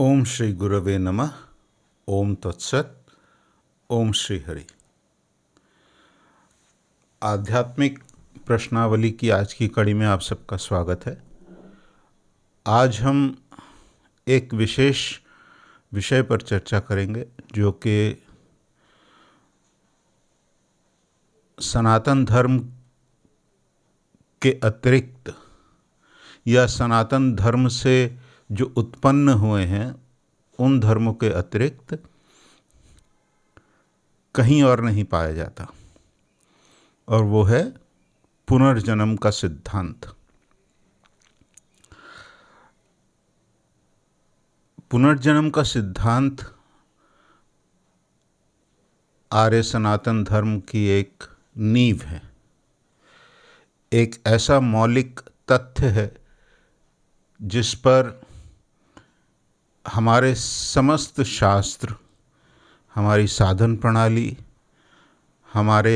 ओम श्री गुरवे नमः। ओम तत्सत। ओम श्री हरि। आध्यात्मिक प्रश्नावली की आज की कड़ी में आप सबका स्वागत है। आज हम एक विशेष विषय पर चर्चा करेंगे जो कि सनातन धर्म के अतिरिक्त या सनातन धर्म से जो उत्पन्न हुए हैं उन धर्मों के अतिरिक्त कहीं और नहीं पाया जाता, और वो है पुनर्जन्म का सिद्धांत। पुनर्जन्म का सिद्धांत आर्य सनातन धर्म की एक नींव है, एक ऐसा मौलिक तथ्य है जिस पर हमारे समस्त शास्त्र, हमारी साधन प्रणाली, हमारे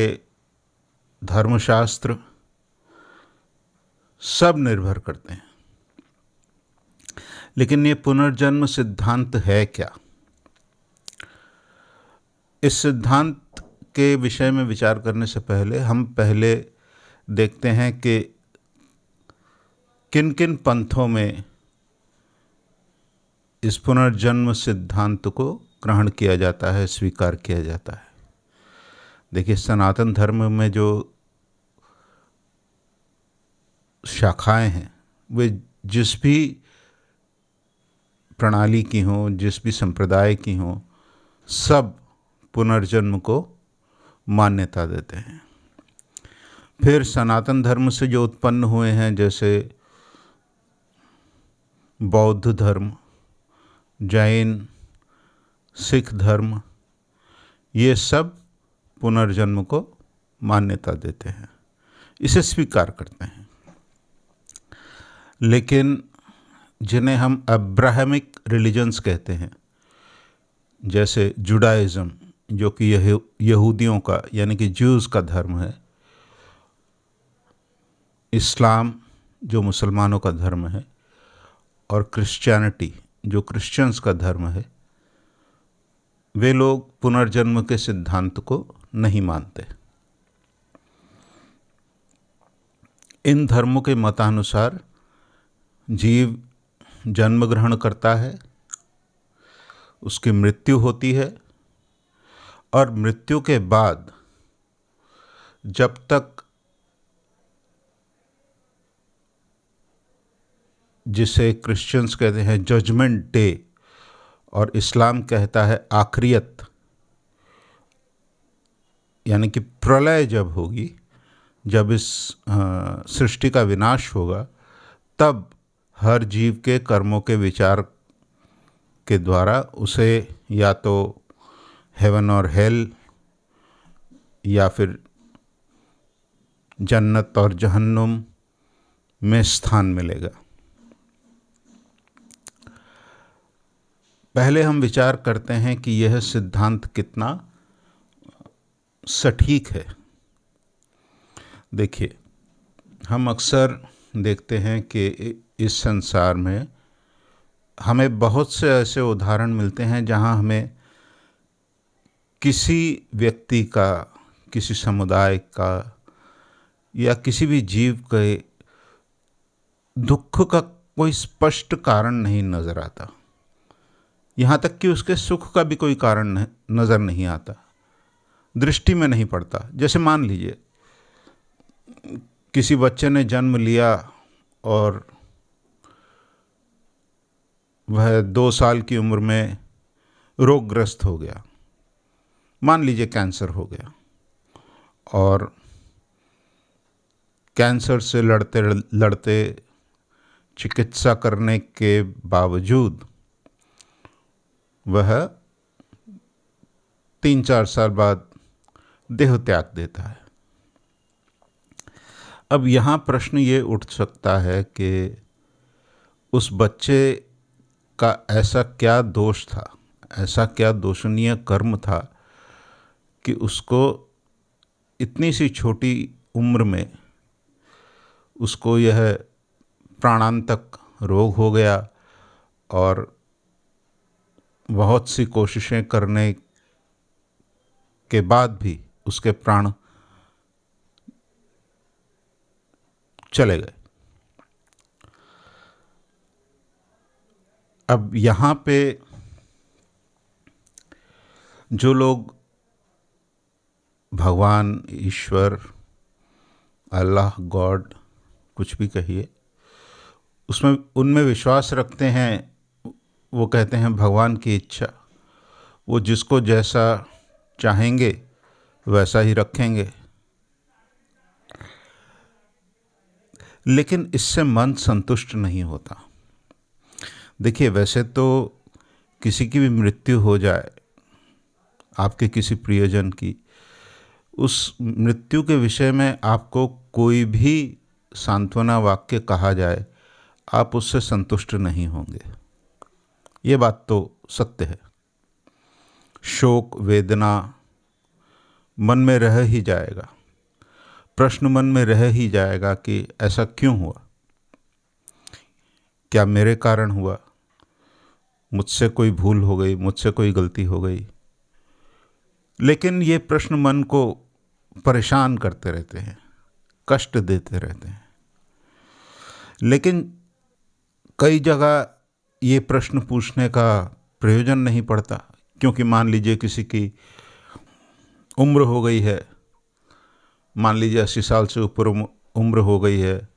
धर्मशास्त्र सब निर्भर करते हैं। लेकिन ये पुनर्जन्म सिद्धांत है क्या? इस सिद्धांत के विषय में विचार करने से पहले हम देखते हैं कि किन किन पंथों में इस पुनर्जन्म सिद्धांत को ग्रहण किया जाता है, स्वीकार किया जाता है। देखिए, सनातन धर्म में जो शाखाएं हैं वे जिस भी प्रणाली की हों, जिस भी संप्रदाय की हों, सब पुनर्जन्म को मान्यता देते हैं। फिर सनातन धर्म से जो उत्पन्न हुए हैं, जैसे बौद्ध धर्म, जैन, सिख धर्म, ये सब पुनर्जन्म को मान्यता देते हैं, इसे स्वीकार करते हैं। लेकिन जिन्हें हम अब्राहमिक रिलीजन्स कहते हैं, जैसे जुडाइज़म जो कि यहूदियों का यानी कि ज्यूज़ का धर्म है, इस्लाम जो मुसलमानों का धर्म है, और क्रिश्चियनिटी जो क्रिश्चियंस का धर्म है, वे लोग पुनर्जन्म के सिद्धांत को नहीं मानते। इन धर्मों के मतानुसार जीव जन्म ग्रहण करता है, उसकी मृत्यु होती है, और मृत्यु के बाद जब तक जिसे क्रिश्चियंस कहते हैं जजमेंट डे और इस्लाम कहता है आखिरियत, यानी कि प्रलय जब होगी, जब इस सृष्टि का विनाश होगा, तब हर जीव के कर्मों के विचार के द्वारा उसे या तो हेवन और हेल या फिर जन्नत और जहन्नुम में स्थान मिलेगा। पहले हम विचार करते हैं कि यह सिद्धांत कितना सटीक है। देखिए, हम अक्सर देखते हैं कि इस संसार में हमें बहुत से ऐसे उदाहरण मिलते हैं जहां हमें किसी व्यक्ति का, किसी समुदाय का या किसी भी जीव के दुख का कोई स्पष्ट कारण नहीं नज़र आता, यहाँ तक कि उसके सुख का भी कोई कारण नज़र नहीं आता, दृष्टि में नहीं पड़ता। जैसे मान लीजिए किसी बच्चे ने जन्म लिया और वह 2 साल की उम्र में रोगग्रस्त हो गया, मान लीजिए कैंसर हो गया, और कैंसर से लड़ते लड़ते चिकित्सा करने के बावजूद वह 3-4 साल बाद देह त्याग देता है। अब यहाँ प्रश्न ये उठ सकता है कि उस बच्चे का ऐसा क्या दोष था, ऐसा क्या दोषनीय कर्म था कि उसको इतनी सी छोटी उम्र में उसको यह प्राणांतक रोग हो गया और बहुत सी कोशिशें करने के बाद भी उसके प्राण चले गए। अब यहाँ पे जो लोग भगवान, ईश्वर, अल्लाह, गॉड, कुछ भी कहिए, उसमें उनमें विश्वास रखते हैं, वो कहते हैं भगवान की इच्छा, वो जिसको जैसा चाहेंगे वैसा ही रखेंगे। लेकिन इससे मन संतुष्ट नहीं होता। देखिए, वैसे तो किसी की भी मृत्यु हो जाए, आपके किसी प्रियजन की, उस मृत्यु के विषय में आपको कोई भी सांत्वना वाक्य कहा जाए, आप उससे संतुष्ट नहीं होंगे। ये बात तो सत्य है। शोक, वेदना मन में रह ही जाएगा, प्रश्न मन में रह ही जाएगा कि ऐसा क्यों हुआ, क्या मेरे कारण हुआ, मुझसे कोई भूल हो गई, मुझसे कोई गलती हो गई। लेकिन ये प्रश्न मन को परेशान करते रहते हैं, कष्ट देते रहते हैं। लेकिन कई जगह ये प्रश्न पूछने का प्रयोजन नहीं पड़ता, क्योंकि मान लीजिए किसी की उम्र हो गई है, मान लीजिए 80 साल से ऊपर उम्र हो गई है,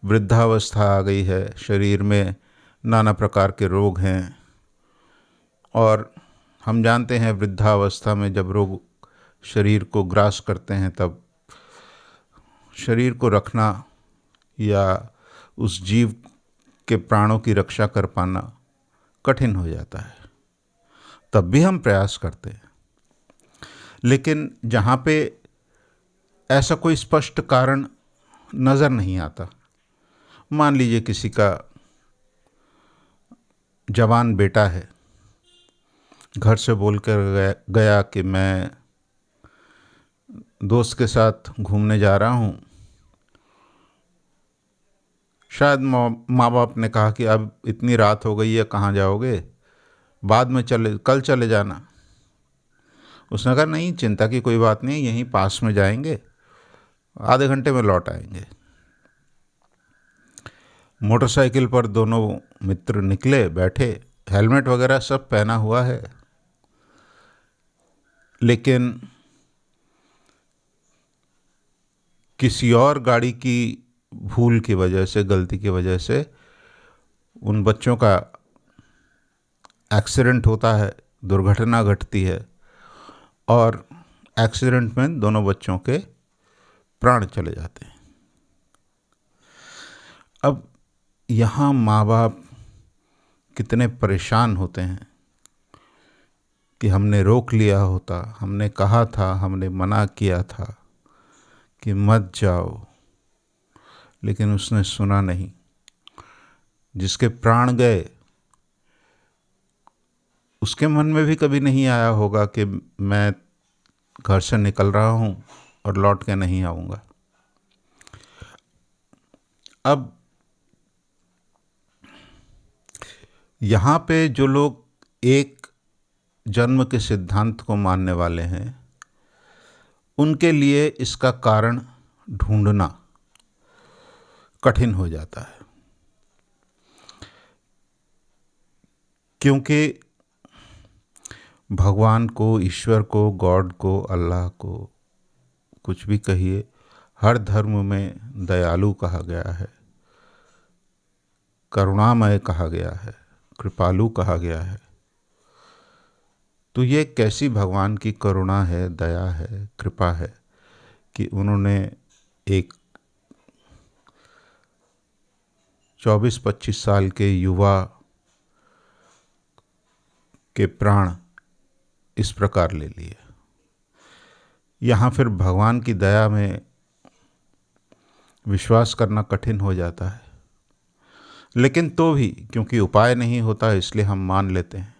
वृद्धावस्था आ गई है, शरीर में नाना प्रकार के रोग हैं, और हम जानते हैं वृद्धावस्था में जब रोग शरीर को ग्रास करते हैं तब शरीर को रखना या उस जीव के प्राणों की रक्षा कर पाना कठिन हो जाता है। तब भी हम प्रयास करते हैं। लेकिन जहाँ पे ऐसा कोई स्पष्ट कारण नज़र नहीं आता, मान लीजिए किसी का जवान बेटा है, घर से बोल कर गया कि मैं दोस्त के साथ घूमने जा रहा हूँ। शायद माँ बाप ने कहा कि अब इतनी रात हो गई है, कहाँ जाओगे, बाद में कल चले जाना। उसने कहा नहीं, चिंता की कोई बात नहीं, यहीं पास में जाएंगे, आधे घंटे में लौट आएंगे। मोटरसाइकिल पर दोनों मित्र निकले, बैठे, हेलमेट वगैरह सब पहना हुआ है, लेकिन किसी और गाड़ी की भूल की वजह से, गलती की वजह से उन बच्चों का एक्सीडेंट होता है, दुर्घटना घटती है, और एक्सीडेंट में दोनों बच्चों के प्राण चले जाते हैं। अब यहाँ माँ बाप कितने परेशान होते हैं कि हमने रोक लिया होता, हमने कहा था, हमने मना किया था कि मत जाओ, लेकिन उसने सुना नहीं। जिसके प्राण गए उसके मन में भी कभी नहीं आया होगा कि मैं घर से निकल रहा हूँ और लौट के नहीं आऊँगा। अब यहाँ पे जो लोग एक जन्म के सिद्धांत को मानने वाले हैं, उनके लिए इसका कारण ढूंढना कठिन हो जाता है, क्योंकि भगवान को, ईश्वर को, गॉड को, अल्लाह को, कुछ भी कहिए, हर धर्म में दयालु कहा गया है, करुणामय कहा गया है, कृपालु कहा गया है। तो ये कैसी भगवान की करुणा है, दया है, कृपा है कि उन्होंने एक 24-25 साल के युवा के प्राण इस प्रकार ले लिए। यहाँ फिर भगवान की दया में विश्वास करना कठिन हो जाता है, लेकिन तो भी क्योंकि उपाय नहीं होता इसलिए हम मान लेते हैं,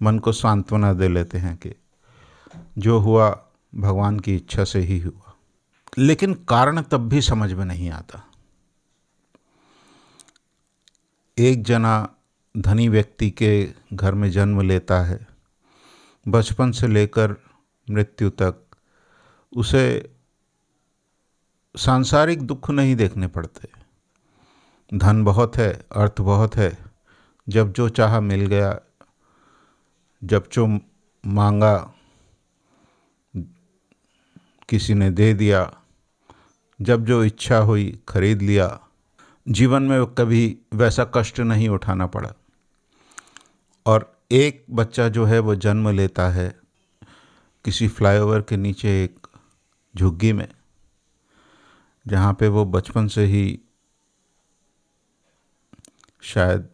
मन को सांत्वना दे लेते हैं कि जो हुआ भगवान की इच्छा से ही हुआ। लेकिन कारण तब भी समझ में नहीं आता। एक जना धनी व्यक्ति के घर में जन्म लेता है, बचपन से लेकर मृत्यु तक उसे सांसारिक दुख नहीं देखने पड़ते। धन बहुत है, अर्थ बहुत है, जब जो चाहा मिल गया, जब जो मांगा किसी ने दे दिया, जब जो इच्छा हुई खरीद लिया। जीवन में कभी वैसा कष्ट नहीं उठाना पड़ा। और एक बच्चा जो है वो जन्म लेता है किसी फ्लाईओवर के नीचे एक झुग्गी में, जहाँ पे वो बचपन से ही शायद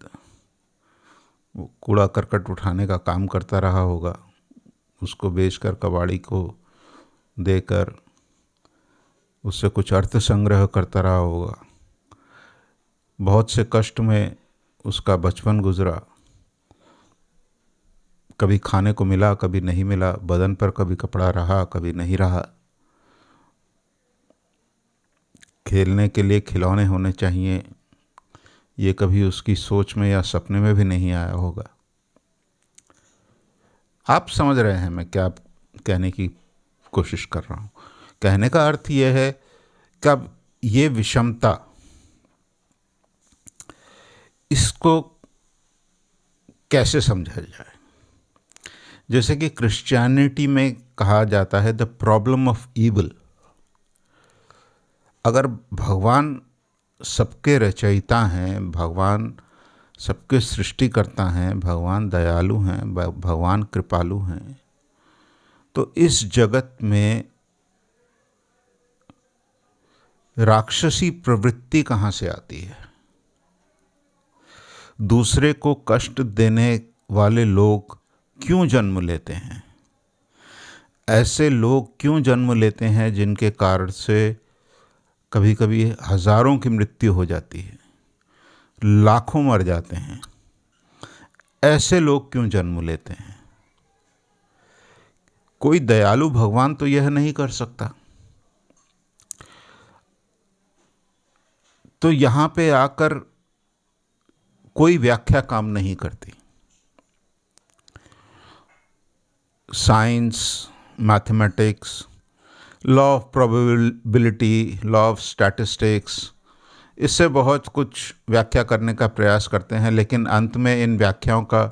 वो कूड़ा करकट उठाने का काम करता रहा होगा, उसको बेचकर कबाड़ी को देकर उससे कुछ अर्थ संग्रह करता रहा होगा। बहुत से कष्ट में उसका बचपन गुजरा, कभी खाने को मिला, कभी नहीं मिला, बदन पर कभी कपड़ा रहा, कभी नहीं रहा, खेलने के लिए खिलौने होने चाहिए, ये कभी उसकी सोच में या सपने में भी नहीं आया होगा। आप समझ रहे हैं मैं क्या कहने की कोशिश कर रहा हूँ। कहने का अर्थ यह है कि अब ये विषमता, इसको कैसे समझा जाए। जैसे कि क्रिश्चियनिटी में कहा जाता है द प्रॉब्लम ऑफ ईविल। अगर भगवान सबके रचयिता हैं, भगवान सबके सृष्टिकर्ता हैं, भगवान दयालु हैं, भगवान कृपालु हैं, तो इस जगत में राक्षसी प्रवृत्ति कहाँ से आती है? दूसरे को कष्ट देने वाले लोग क्यों जन्म लेते हैं? ऐसे लोग क्यों जन्म लेते हैं जिनके कारण से कभी कभी हजारों की मृत्यु हो जाती है, लाखों मर जाते हैं? ऐसे लोग क्यों जन्म लेते हैं? कोई दयालु भगवान तो यह नहीं कर सकता। तो यहाँ पे आकर कोई व्याख्या काम नहीं करती। Science, mathematics, law of probability, law of statistics, इससे बहुत कुछ व्याख्या करने का प्रयास करते हैं, लेकिन अंत में इन व्याख्याओं का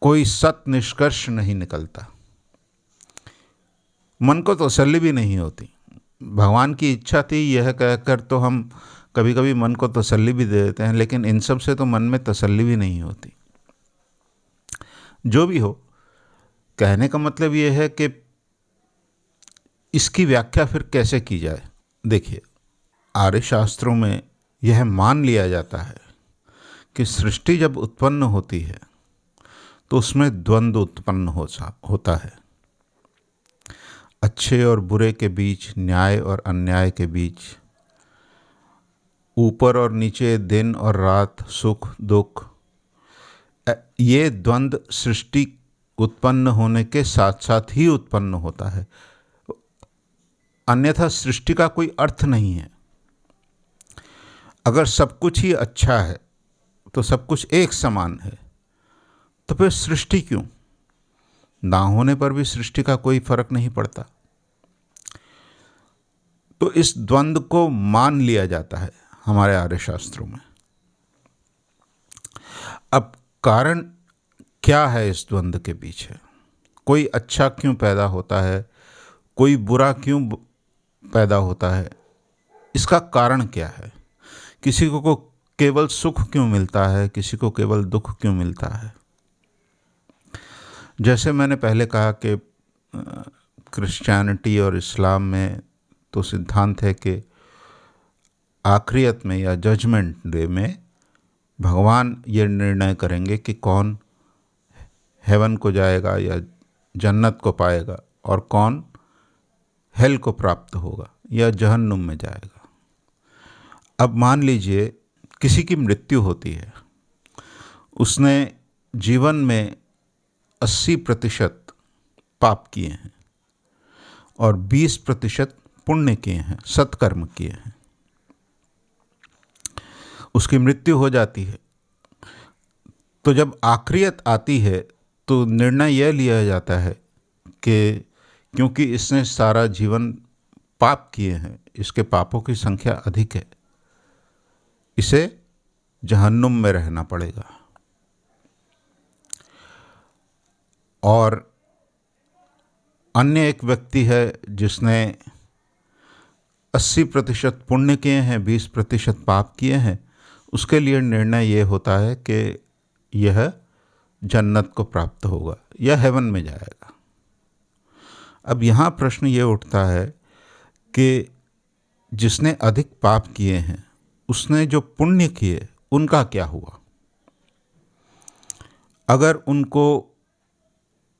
कोई सत निष्कर्ष नहीं निकलता। मन को तसल्ली भी नहीं होती। भगवान की इच्छा थी यह कहकर तो हम कभी कभी मन को तसल्ली भी दे देते हैं, लेकिन इन सब से तो मन में तसल्ली भी नहीं होती। जो भी हो, कहने का मतलब यह है कि इसकी व्याख्या फिर कैसे की जाए। देखिए, आर्य शास्त्रों में यह मान लिया जाता है कि सृष्टि जब उत्पन्न होती है तो उसमें द्वंद्व उत्पन्न होता है। अच्छे और बुरे के बीच, न्याय और अन्याय के बीच, ऊपर और नीचे, दिन और रात, सुख दुख, ये द्वंद्व सृष्टि उत्पन्न होने के साथ साथ ही उत्पन्न होता है, अन्यथा सृष्टि का कोई अर्थ नहीं है। अगर सब कुछ ही अच्छा है तो सब कुछ एक समान है, तो फिर सृष्टि क्यों? ना होने पर भी सृष्टि का कोई फर्क नहीं पड़ता। तो इस द्वंद्व को मान लिया जाता है हमारे आर्य शास्त्रों में। अब कारण क्या है इस द्वंद्व के पीछे? कोई अच्छा क्यों पैदा होता है, कोई बुरा क्यों पैदा होता है? इसका कारण क्या है? किसी को केवल सुख क्यों मिलता है, किसी को केवल दुख क्यों मिलता है? जैसे मैंने पहले कहा कि क्रिश्चियनिटी और इस्लाम में तो सिद्धांत है कि आखिरियत में या जजमेंट डे में भगवान ये निर्णय करेंगे कि कौन हेवन को जाएगा या जन्नत को पाएगा और कौन हेल को प्राप्त होगा या जहन्नुम में जाएगा। अब मान लीजिए किसी की मृत्यु होती है, उसने जीवन में 80% पाप किए हैं और 20% पुण्य किए हैं, सत्कर्म किए हैं। उसकी मृत्यु हो जाती है। तो जब आखिरियत आती है तो निर्णय यह लिया जाता है कि क्योंकि इसने सारा जीवन पाप किए हैं, इसके पापों की संख्या अधिक है, इसे जहन्नुम में रहना पड़ेगा। और अन्य एक व्यक्ति है जिसने 80% पुण्य किए हैं, 20% पाप किए हैं, उसके लिए निर्णय ये होता है कि यह जन्नत को प्राप्त होगा, यह हेवन में जाएगा। अब यहाँ प्रश्न ये उठता है कि जिसने अधिक पाप किए हैं, उसने जो पुण्य किए उनका क्या हुआ? अगर उनको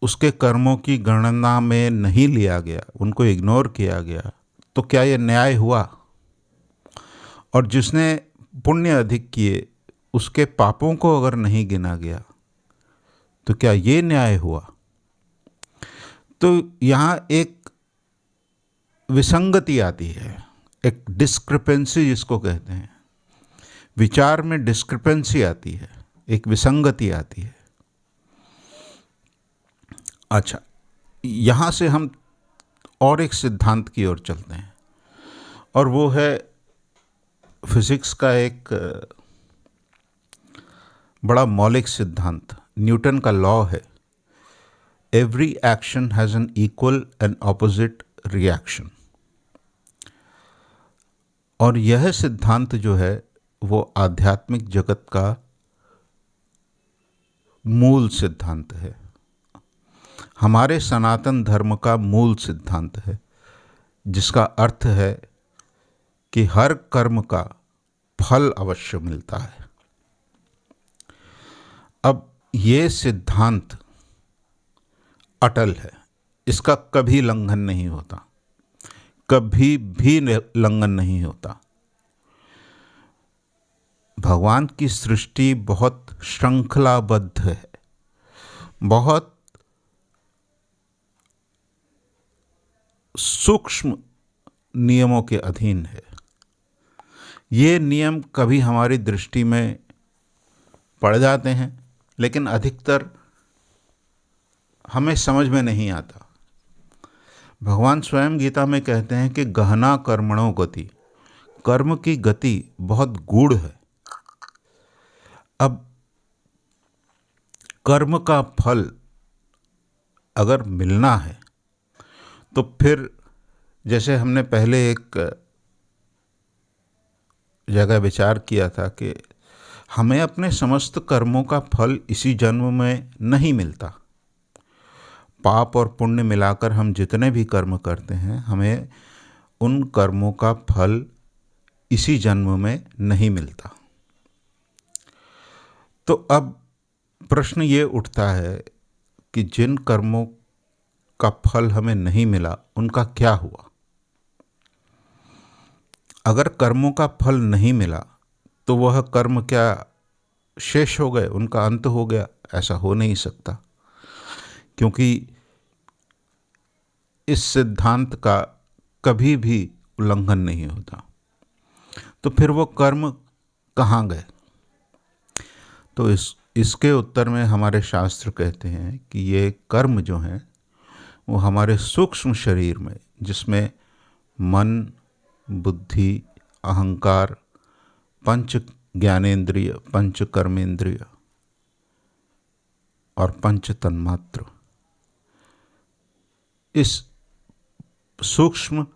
उसके कर्मों की गणना में नहीं लिया गया, उनको इग्नोर किया गया, तो क्या यह न्याय हुआ? और जिसने पुण्य अधिक किए उसके पापों को अगर नहीं गिना गया, तो क्या ये न्याय हुआ? तो यहाँ एक विसंगति आती है, एक डिस्क्रिपेंसी जिसको कहते हैं। विचार में डिस्क्रिपेंसी आती है, एक विसंगति आती है। अच्छा, यहाँ से हम और एक सिद्धांत की ओर चलते हैं, और वो है फिजिक्स का एक बड़ा मौलिक सिद्धांत, न्यूटन का लॉ है, every action has an equal and opposite reaction. और यह सिद्धांत जो है वो आध्यात्मिक जगत का मूल सिद्धांत है, हमारे सनातन धर्म का मूल सिद्धांत है, जिसका अर्थ है कि हर कर्म का फल अवश्य मिलता है। अब ये सिद्धांत अटल है, इसका कभी लंघन नहीं होता, कभी भी लंघन नहीं होता। भगवान की सृष्टि बहुत श्रृंखलाबद्ध है, बहुत सूक्ष्म नियमों के अधीन है। ये नियम कभी हमारी दृष्टि में पड़ जाते हैं, लेकिन अधिकतर हमें समझ में नहीं आता। भगवान स्वयं गीता में कहते हैं कि गहना कर्मणो गति, कर्म की गति बहुत गूढ़ है। अब कर्म का फल अगर मिलना है तो फिर जैसे हमने पहले एक जगह विचार किया था कि हमें अपने समस्त कर्मों का फल इसी जन्म में नहीं मिलता। पाप और पुण्य मिलाकर हम जितने भी कर्म करते हैं, हमें उन कर्मों का फल इसी जन्म में नहीं मिलता। तो अब प्रश्न ये उठता है कि जिन कर्मों का फल हमें नहीं मिला उनका क्या हुआ? अगर कर्मों का फल नहीं मिला तो वह कर्म क्या शेष हो गए, उनका अंत हो गया? ऐसा हो नहीं सकता, क्योंकि इस सिद्धांत का कभी भी उल्लंघन नहीं होता। तो फिर वो कर्म कहाँ गए? तो इसके उत्तर में हमारे शास्त्र कहते हैं कि ये कर्म जो हैं वो हमारे सूक्ष्म शरीर में, जिसमें मन, बुद्धि, अहंकार, पंच ज्ञानेंद्रिय, पंच कर्मेंद्रिय और पंच तन्मात्र, इस सूक्ष्म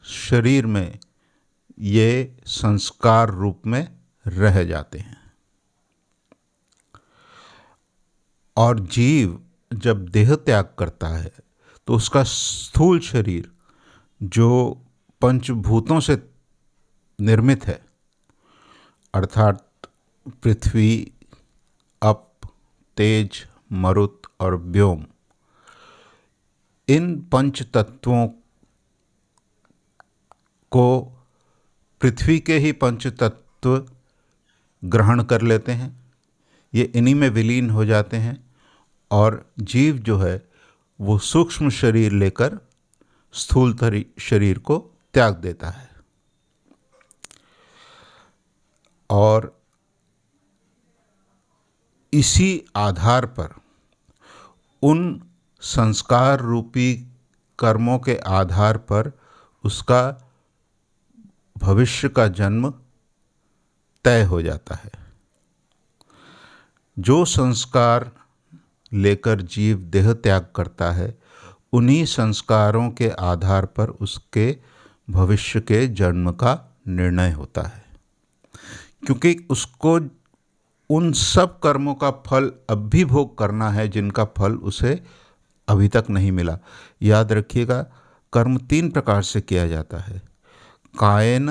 शरीर में ये संस्कार रूप में रह जाते हैं। और जीव जब देह त्याग करता है तो उसका स्थूल शरीर, जो पंचभूतों से निर्मित है, अर्थात पृथ्वी, अप, तेज, मरुत और व्योम, इन पंच तत्वों को पृथ्वी के ही पंच तत्व ग्रहण कर लेते हैं, ये इन्हीं में विलीन हो जाते हैं, और जीव जो है वो सूक्ष्म शरीर लेकर स्थूल शरीर को त्याग देता है। और इसी आधार पर उन संस्कार रूपी कर्मों के आधार पर उसका भविष्य का जन्म तय हो जाता है। जो संस्कार लेकर जीव देह त्याग करता है, उन्हीं संस्कारों के आधार पर उसके भविष्य के जन्म का निर्णय होता है, क्योंकि उसको उन सब कर्मों का फल अब भी भोग करना है जिनका फल उसे अभी तक नहीं मिला। याद रखिएगा, कर्म 3 प्रकार से किया जाता है: कायेन,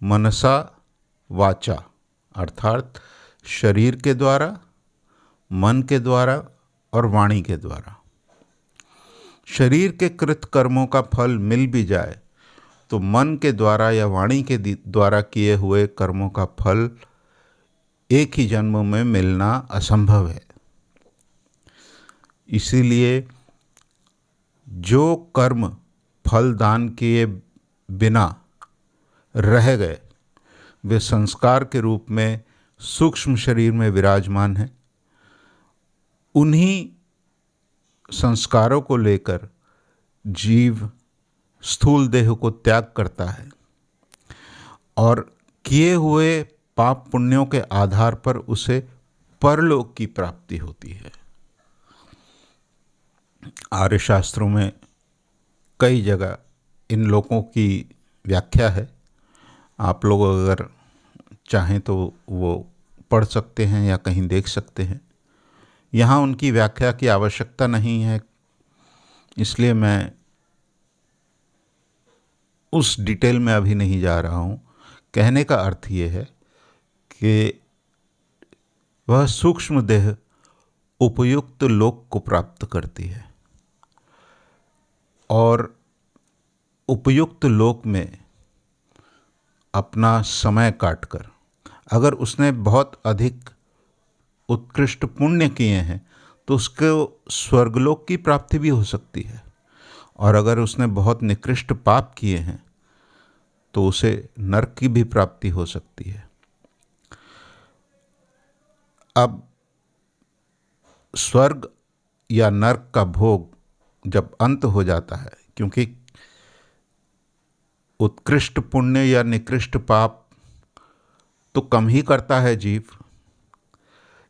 मनसा, वाचा, अर्थात शरीर के द्वारा, मन के द्वारा और वाणी के द्वारा। शरीर के कृत कर्मों का फल मिल भी जाए तो मन के द्वारा या वाणी के द्वारा किए हुए कर्मों का फल एक ही जन्म में मिलना असंभव है। इसीलिए जो कर्म फल दान किए बिना रह गए, वे संस्कार के रूप में सूक्ष्म शरीर में विराजमान हैं। उन्हीं संस्कारों को लेकर जीव स्थूल देह को त्याग करता है और किए हुए पाप पुण्यों के आधार पर उसे परलोक की प्राप्ति होती है। आर्य शास्त्रों में कई जगह इन लोकों की व्याख्या है। आप लोग अगर चाहें तो वो पढ़ सकते हैं या कहीं देख सकते हैं। यहाँ उनकी व्याख्या की आवश्यकता नहीं है, इसलिए मैं उस डिटेल में अभी नहीं जा रहा हूँ। कहने का अर्थ ये है कि वह सूक्ष्म देह उपयुक्त लोक को प्राप्त करती है और उपयुक्त लोक में अपना समय काटकर, अगर उसने बहुत अधिक उत्कृष्ट पुण्य किए हैं तो उसको स्वर्गलोक की प्राप्ति भी हो सकती है, और अगर उसने बहुत निकृष्ट पाप किए हैं तो उसे नरक की भी प्राप्ति हो सकती है। अब स्वर्ग या नरक का भोग जब अंत हो जाता है, क्योंकि उत्कृष्ट पुण्य या निकृष्ट पाप तो कम ही करता है जीव,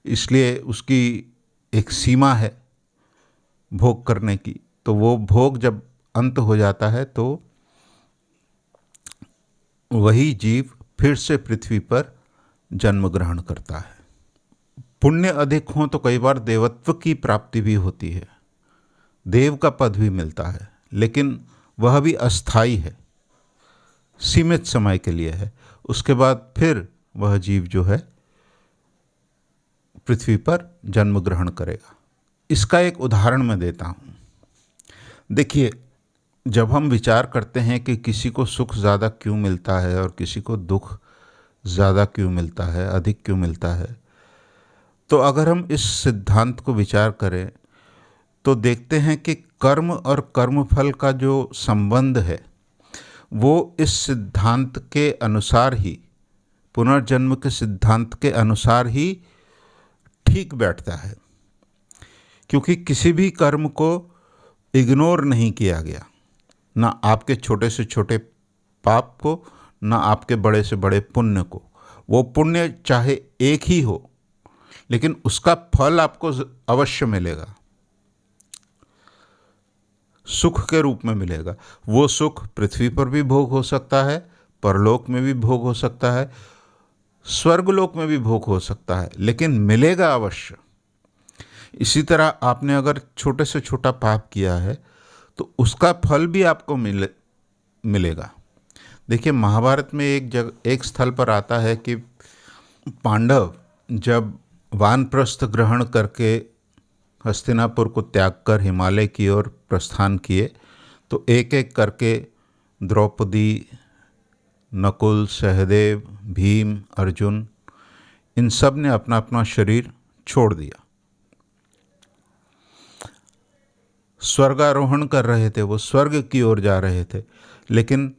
इसलिए उसकी एक सीमा है भोग करने की। तो वो भोग जब अंत हो जाता है तो वही जीव फिर से पृथ्वी पर जन्म ग्रहण करता है। पुण्य अधिक हो तो कई बार देवत्व की प्राप्ति भी होती है, देव का पद भी मिलता है, लेकिन वह भी अस्थाई है, सीमित समय के लिए है। उसके बाद फिर वह जीव जो है पृथ्वी पर जन्म ग्रहण करेगा। इसका एक उदाहरण मैं देता हूँ। देखिए, जब हम विचार करते हैं कि किसी को सुख ज़्यादा क्यों मिलता है और किसी को दुख ज़्यादा क्यों मिलता है, अधिक क्यों मिलता है, तो अगर हम इस सिद्धांत को विचार करें तो देखते हैं कि कर्म और कर्मफल का जो संबंध है वो इस सिद्धांत के अनुसार ही, पुनर्जन्म के सिद्धांत के अनुसार ही ठीक बैठता है, क्योंकि किसी भी कर्म को इग्नोर नहीं किया गया, ना आपके छोटे से छोटे पाप को, ना आपके बड़े से बड़े पुण्य को। वो पुण्य चाहे एक ही हो, लेकिन उसका फल आपको अवश्य मिलेगा, सुख के रूप में मिलेगा। वो सुख पृथ्वी पर भी भोग हो सकता है, परलोक में भी भोग हो सकता है, स्वर्गलोक में भी भोग हो सकता है, लेकिन मिलेगा अवश्य। इसी तरह आपने अगर छोटे से छोटा पाप किया है तो उसका फल भी आपको मिलेगा। देखिए, महाभारत में एक स्थल पर आता है कि पांडव जब वानप्रस्थ ग्रहण करके हस्तिनापुर को त्याग कर हिमालय की ओर प्रस्थान किए तो एक एक करके द्रौपदी, नकुल, सहदेव, भीम, अर्जुन, इन सब ने अपना अपना शरीर छोड़ दिया। स्वर्गारोहण कर रहे थे, वो स्वर्ग की ओर जा रहे थे, लेकिन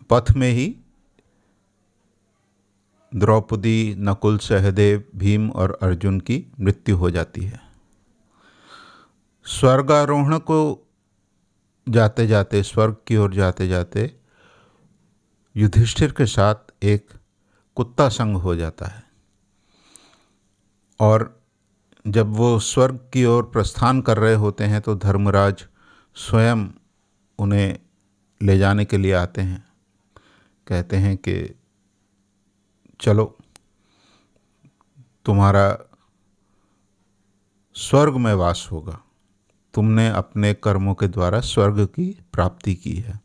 पथ में ही द्रौपदी, नकुल, सहदेव, भीम और अर्जुन की मृत्यु हो जाती है। स्वर्गारोहण को जाते जाते, स्वर्ग की ओर जाते जाते युधिष्ठिर के साथ एक कुत्ता संग हो जाता है, और जब वो स्वर्ग की ओर प्रस्थान कर रहे होते हैं तो धर्मराज स्वयं उन्हें ले जाने के लिए आते हैं। कहते हैं कि चलो, तुम्हारा स्वर्ग में वास होगा, तुमने अपने कर्मों के द्वारा स्वर्ग की प्राप्ति की है।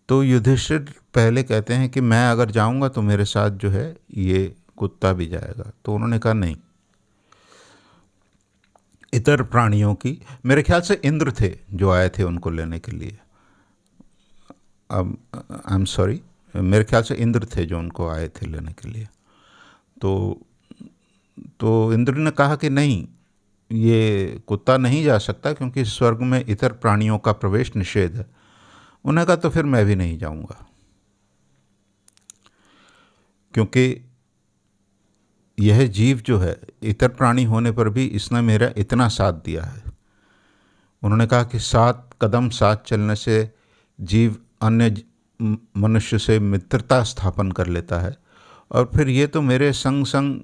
तो युधिष्ठिर पहले कहते हैं कि मैं अगर जाऊंगा तो मेरे साथ जो है ये कुत्ता भी जाएगा। तो उन्होंने कहा नहीं, इतर प्राणियों की, मेरे ख्याल से इंद्र थे जो आए थे उनको लेने के लिए। अब आई एम सॉरी, मेरे ख्याल से इंद्र थे जो उनको आए थे लेने के लिए। तो इंद्र ने कहा कि नहीं, ये कुत्ता नहीं जा सकता क्योंकि स्वर्ग में इतर प्राणियों का प्रवेश निषेध है। उन्होंने कहा तो फिर मैं भी नहीं जाऊंगा, क्योंकि यह जीव जो है, इतर प्राणी होने पर भी इसने मेरा इतना साथ दिया है। उन्होंने कहा कि 7 कदम साथ चलने से जीव अन्य मनुष्य से मित्रता स्थापन कर लेता है, और फिर ये तो मेरे संग संग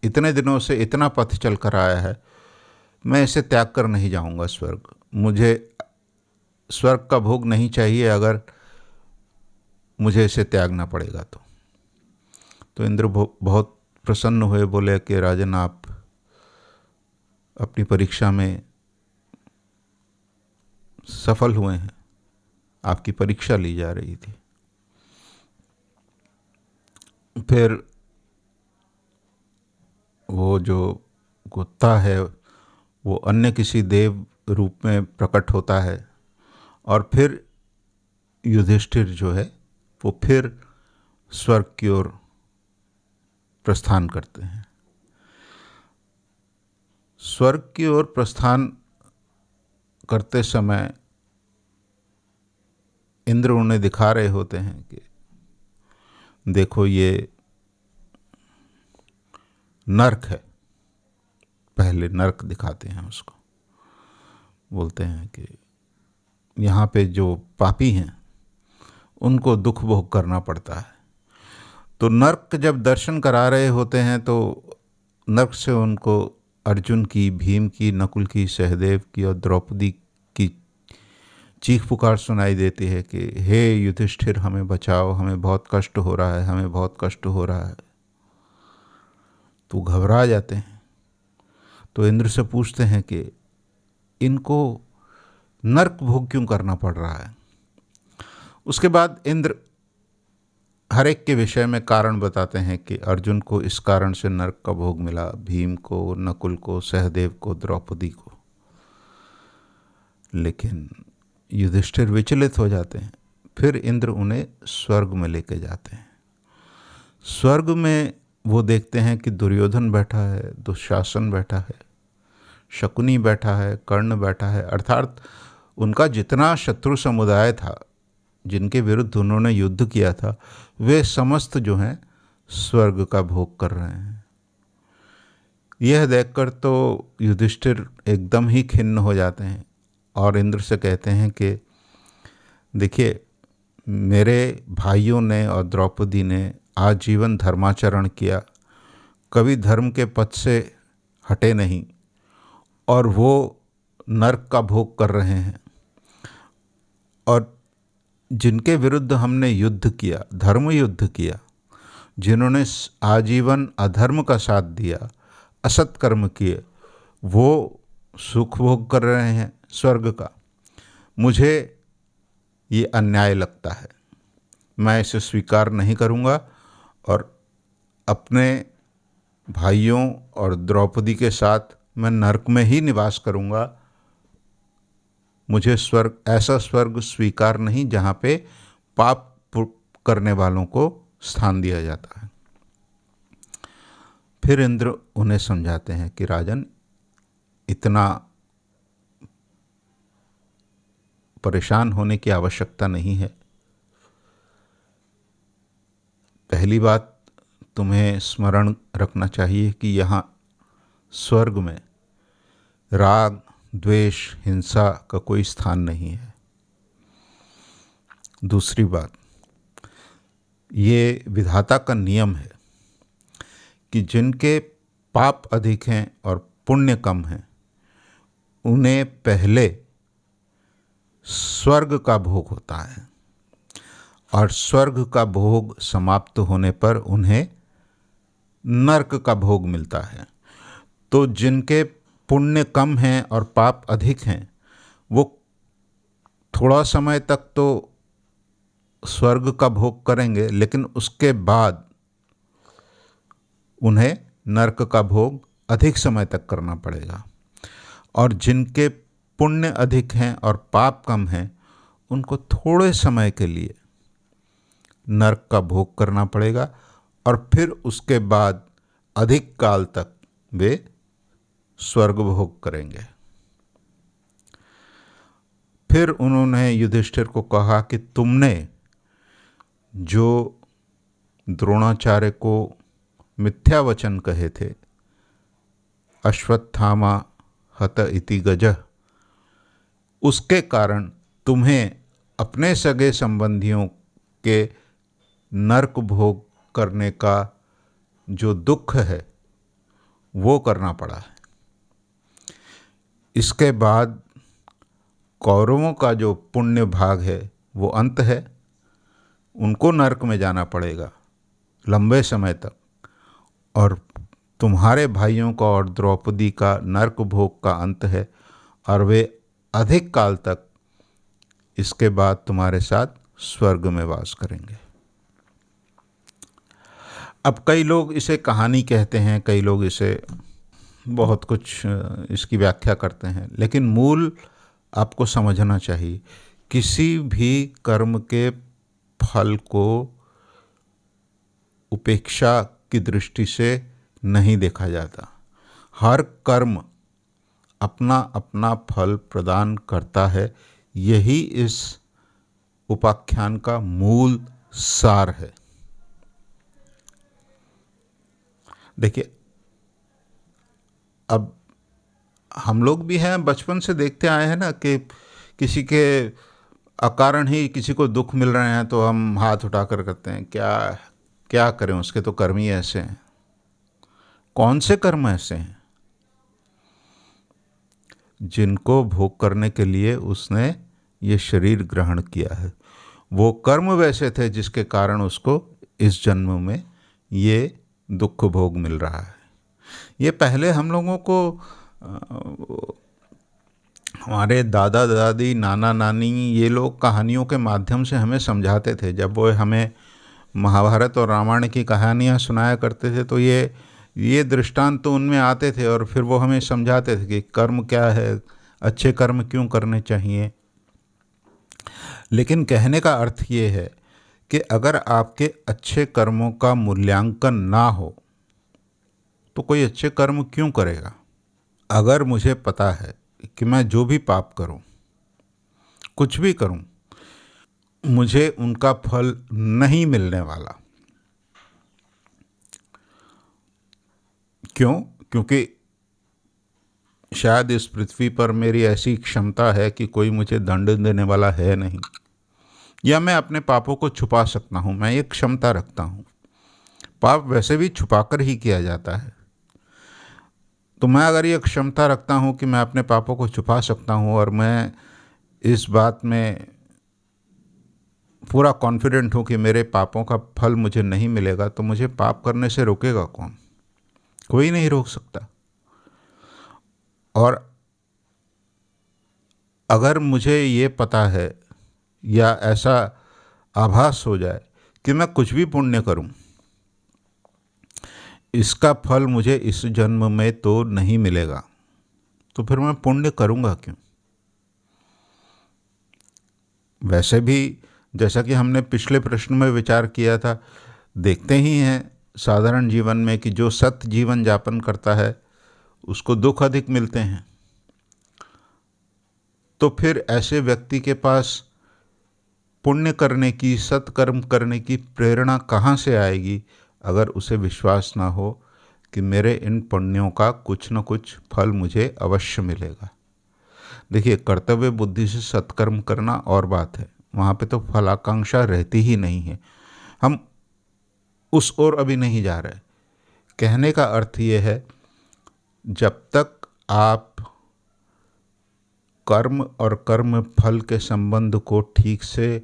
इतने दिनों से इतना पथ चल कर आया है, मैं इसे त्याग कर नहीं जाऊंगा स्वर्ग। मुझे स्वर्ग का भोग नहीं चाहिए अगर मुझे इसे त्यागना पड़ेगा तो इंद्र बहुत प्रसन्न हुए, बोले कि राजन, आप अपनी परीक्षा में सफल हुए हैं, आपकी परीक्षा ली जा रही थी। फिर वो जो कुत्ता है वो अन्य किसी देव रूप में प्रकट होता है, और फिर युधिष्ठिर जो है वो फिर स्वर्ग की ओर प्रस्थान करते हैं। स्वर्ग की ओर प्रस्थान करते समय इंद्र उन्हें दिखा रहे होते हैं कि देखो, ये नर्क है। पहले नर्क दिखाते हैं उसको, बोलते हैं कि यहाँ पे जो पापी हैं उनको दुख भोग करना पड़ता है। तो नर्क जब दर्शन करा रहे होते हैं तो नर्क से उनको अर्जुन की, भीम की, नकुल की, सहदेव की और द्रौपदी की चीख पुकार सुनाई देती है कि हे युधिष्ठिर, हमें बचाओ, हमें बहुत कष्ट हो रहा है, हमें बहुत कष्ट हो रहा है। तो घबरा जाते हैं। तो इंद्र से पूछते हैं कि इनको नर्क भोग क्यों करना पड़ रहा है। उसके बाद इंद्र हर एक के विषय में कारण बताते हैं कि अर्जुन को इस कारण से नर्क का भोग मिला, भीम को, नकुल को, सहदेव को, द्रौपदी को। लेकिन युधिष्ठिर विचलित हो जाते हैं। फिर इंद्र उन्हें स्वर्ग में लेके जाते हैं। स्वर्ग में वो देखते हैं कि दुर्योधन बैठा है, दुशासन बैठा है, शकुनी बैठा है, कर्ण बैठा है, अर्थात उनका जितना शत्रु समुदाय था, जिनके विरुद्ध उन्होंने युद्ध किया था, वे समस्त जो हैं स्वर्ग का भोग कर रहे हैं। यह देखकर तो युधिष्ठिर एकदम ही खिन्न हो जाते हैं और इंद्र से कहते हैं कि देखिए, मेरे भाइयों ने और द्रौपदी ने आजीवन धर्माचरण किया, कभी धर्म के पथ से हटे नहीं, और वो नरक का भोग कर रहे हैं। और जिनके विरुद्ध हमने युद्ध किया, धर्म युद्ध किया, जिन्होंने आजीवन अधर्म का साथ दिया, असत कर्म किए, वो सुख भोग कर रहे हैं स्वर्ग का। मुझे ये अन्याय लगता है, मैं इसे स्वीकार नहीं करूँगा और अपने भाइयों और द्रौपदी के साथ मैं नरक में ही निवास करूँगा। मुझे स्वर्ग, ऐसा स्वर्ग स्वीकार नहीं जहाँ पे पाप करने वालों को स्थान दिया जाता है। फिर इंद्र उन्हें समझाते हैं कि राजन, इतना परेशान होने की आवश्यकता नहीं है। पहली बात, तुम्हें स्मरण रखना चाहिए कि यहाँ स्वर्ग में राग, द्वेष, हिंसा का कोई स्थान नहीं है। दूसरी बात, ये विधाता का नियम है कि जिनके पाप अधिक हैं और पुण्य कम हैं, उन्हें पहले स्वर्ग का भोग होता है और स्वर्ग का भोग समाप्त होने पर उन्हें नरक का भोग मिलता है। तो जिनके पुण्य कम हैं और पाप अधिक हैं, वो थोड़ा समय तक तो स्वर्ग का भोग करेंगे, लेकिन उसके बाद उन्हें नरक का भोग अधिक समय तक करना पड़ेगा। और जिनके पुण्य अधिक हैं और पाप कम हैं, उनको थोड़े समय के लिए नरक का भोग करना पड़ेगा और फिर उसके बाद अधिक काल तक वे स्वर्ग भोग करेंगे। फिर उन्होंने युधिष्ठिर को कहा कि तुमने जो द्रोणाचार्य को मिथ्या वचन कहे थे, अश्वत्थामा हत इति गजः, उसके कारण तुम्हें अपने सगे संबंधियों के नरक भोग करने का जो दुख है वो करना पड़ा है। इसके बाद कौरवों का जो पुण्य भाग है वो अंत है, उनको नरक में जाना पड़ेगा लंबे समय तक, और तुम्हारे भाइयों का और द्रौपदी का नरक भोग का अंत है और वे अधिक काल तक इसके बाद तुम्हारे साथ स्वर्ग में वास करेंगे। अब कई लोग इसे कहानी कहते हैं, कई लोग इसे बहुत कुछ इसकी व्याख्या करते हैं, लेकिन मूल आपको समझना चाहिए, किसी भी कर्म के फल को उपेक्षा की दृष्टि से नहीं देखा जाता। हर कर्म अपना अपना फल प्रदान करता है। यही इस उपाख्यान का मूल सार है। देखिए, अब हम लोग भी हैं, बचपन से देखते आए हैं ना कि किसी के अकारण ही किसी को दुख मिल रहे हैं तो हम हाथ उठाकर कहते हैं क्या क्या करें, उसके तो कर्म ही ऐसे हैं। कौन से कर्म ऐसे हैं? जिनको भोग करने के लिए उसने ये शरीर ग्रहण किया है, वो कर्म वैसे थे जिसके कारण उसको इस जन्म में ये दुख भोग मिल रहा है। ये पहले हम लोगों को हमारे दादा दादी, नाना नानी, ये लोग कहानियों के माध्यम से हमें समझाते थे। जब वो हमें महाभारत और रामायण की कहानियाँ सुनाया करते थे तो ये दृष्टांत तो उनमें आते थे और फिर वो हमें समझाते थे कि कर्म क्या है, अच्छे कर्म क्यों करने चाहिए। लेकिन कहने का अर्थ ये है कि अगर आपके अच्छे कर्मों का मूल्यांकन ना हो तो कोई अच्छे कर्म क्यों करेगा? अगर मुझे पता है कि मैं जो भी पाप करूं, कुछ भी करूं, मुझे उनका फल नहीं मिलने वाला, क्यों? क्योंकि शायद इस पृथ्वी पर मेरी ऐसी क्षमता है कि कोई मुझे दंड देने वाला है नहीं, या मैं अपने पापों को छुपा सकता हूँ, मैं ये क्षमता रखता हूँ। पाप वैसे भी छुपाकर ही किया जाता है। तो मैं अगर ये क्षमता रखता हूँ कि मैं अपने पापों को छुपा सकता हूँ और मैं इस बात में पूरा कॉन्फिडेंट हूँ कि मेरे पापों का फल मुझे नहीं मिलेगा, तो मुझे पाप करने से रोकेगा कौन? कोई नहीं रोक सकता। और अगर मुझे ये पता है या ऐसा आभास हो जाए कि मैं कुछ भी पुण्य करूं, इसका फल मुझे इस जन्म में तो नहीं मिलेगा, तो फिर मैं पुण्य करूंगा क्यों? वैसे भी जैसा कि हमने पिछले प्रश्न में विचार किया था, देखते ही हैं साधारण जीवन में कि जो सत जीवन यापन करता है उसको दुख अधिक मिलते हैं। तो फिर ऐसे व्यक्ति के पास पुण्य करने की, सत्कर्म करने की प्रेरणा कहाँ से आएगी अगर उसे विश्वास ना हो कि मेरे इन पुण्यों का कुछ न कुछ फल मुझे अवश्य मिलेगा। देखिए, कर्तव्य बुद्धि से सत्कर्म करना और बात है, वहाँ पे तो फलाकांक्षा रहती ही नहीं है। हम उस ओर अभी नहीं जा रहे। कहने का अर्थ ये है, जब तक आप कर्म और कर्म फल के संबंध को ठीक से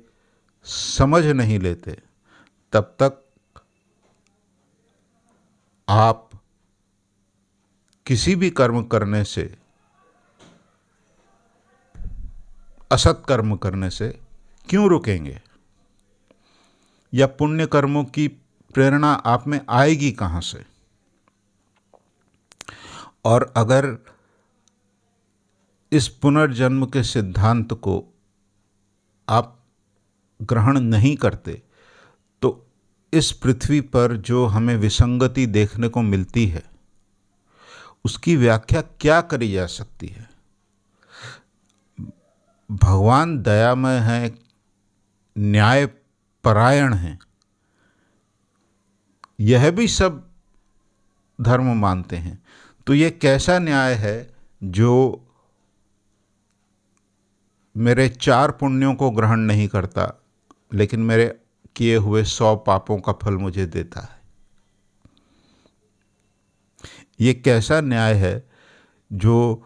समझ नहीं लेते, तब तक आप किसी भी कर्म करने से, असत कर्म करने से क्यों रुकेंगे? या पुण्य कर्मों की प्रेरणा आप में आएगी कहाँ से? और अगर इस पुनर्जन्म के सिद्धांत को आप ग्रहण नहीं करते, तो इस पृथ्वी पर जो हमें विसंगति देखने को मिलती है, उसकी व्याख्या क्या करी जा सकती है? भगवान दयामय हैं, न्याय परायण हैं, यह भी सब धर्म मानते हैं। तो ये कैसा न्याय है जो मेरे 4 पुण्यों को ग्रहण नहीं करता, लेकिन मेरे किए हुए 100 पापों का फल मुझे देता है? ये कैसा न्याय है जो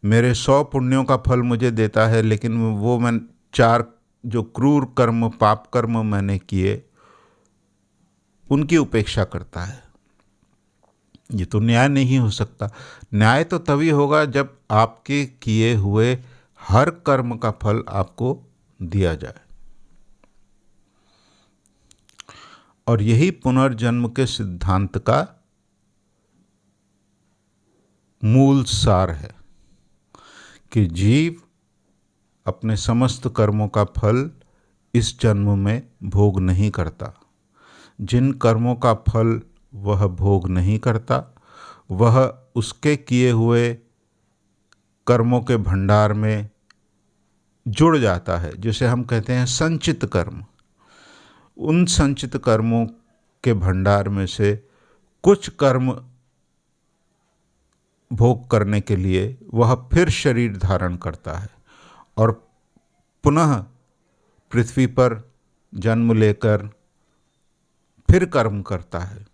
मेरे 100 पुण्यों का फल मुझे देता है, लेकिन वो मैं 4 जो क्रूर कर्म, पाप कर्म मैंने किए, उनकी उपेक्षा करता है? ये तो न्याय नहीं हो सकता। न्याय तो तभी होगा जब आपके किए हुए हर कर्म का फल आपको दिया जाए। और यही पुनर्जन्म के सिद्धांत का मूल सार है कि जीव अपने समस्त कर्मों का फल इस जन्म में भोग नहीं करता। जिन कर्मों का फल वह भोग नहीं करता, वह उसके किए हुए कर्मों के भंडार में जुड़ जाता है, जिसे हम कहते हैं संचित कर्म। उन संचित कर्मों के भंडार में से कुछ कर्म भोग करने के लिए वह फिर शरीर धारण करता है और पुनः पृथ्वी पर जन्म लेकर फिर कर्म करता है।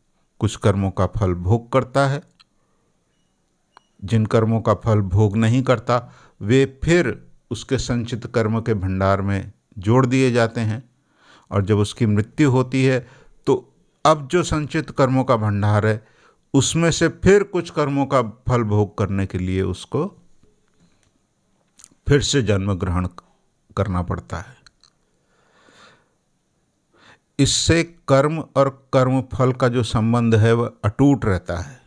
कुछ कर्मों का फल भोग करता है, जिन कर्मों का फल भोग नहीं करता वे फिर उसके संचित कर्म के भंडार में जोड़ दिए जाते हैं। और जब उसकी मृत्यु होती है तो अब जो संचित कर्मों का भंडार है, उसमें से फिर कुछ कर्मों का फल भोग करने के लिए उसको फिर से जन्म ग्रहण करना पड़ता है। इससे कर्म और कर्म फल का जो संबंध है वह अटूट रहता है।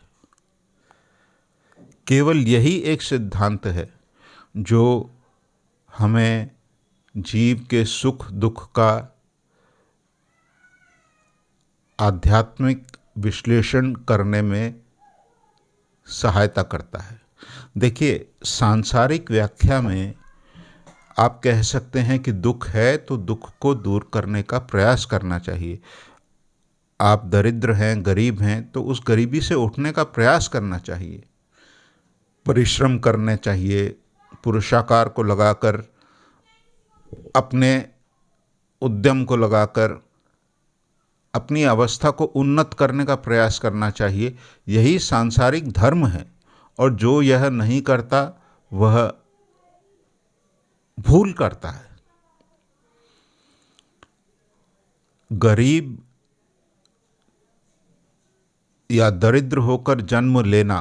केवल यही एक सिद्धांत है जो हमें जीव के सुख दुख का आध्यात्मिक विश्लेषण करने में सहायता करता है। देखिए, सांसारिक व्याख्या में आप कह सकते हैं कि दुख है तो दुख को दूर करने का प्रयास करना चाहिए। आप दरिद्र हैं, गरीब हैं, तो उस गरीबी से उठने का प्रयास करना चाहिए, परिश्रम करने चाहिए, पुरुषाकार को लगाकर, अपने उद्यम को लगाकर अपनी अवस्था को उन्नत करने का प्रयास करना चाहिए। यही सांसारिक धर्म है। और जो यह नहीं करता वह भूल करता है। गरीब या दरिद्र होकर जन्म लेना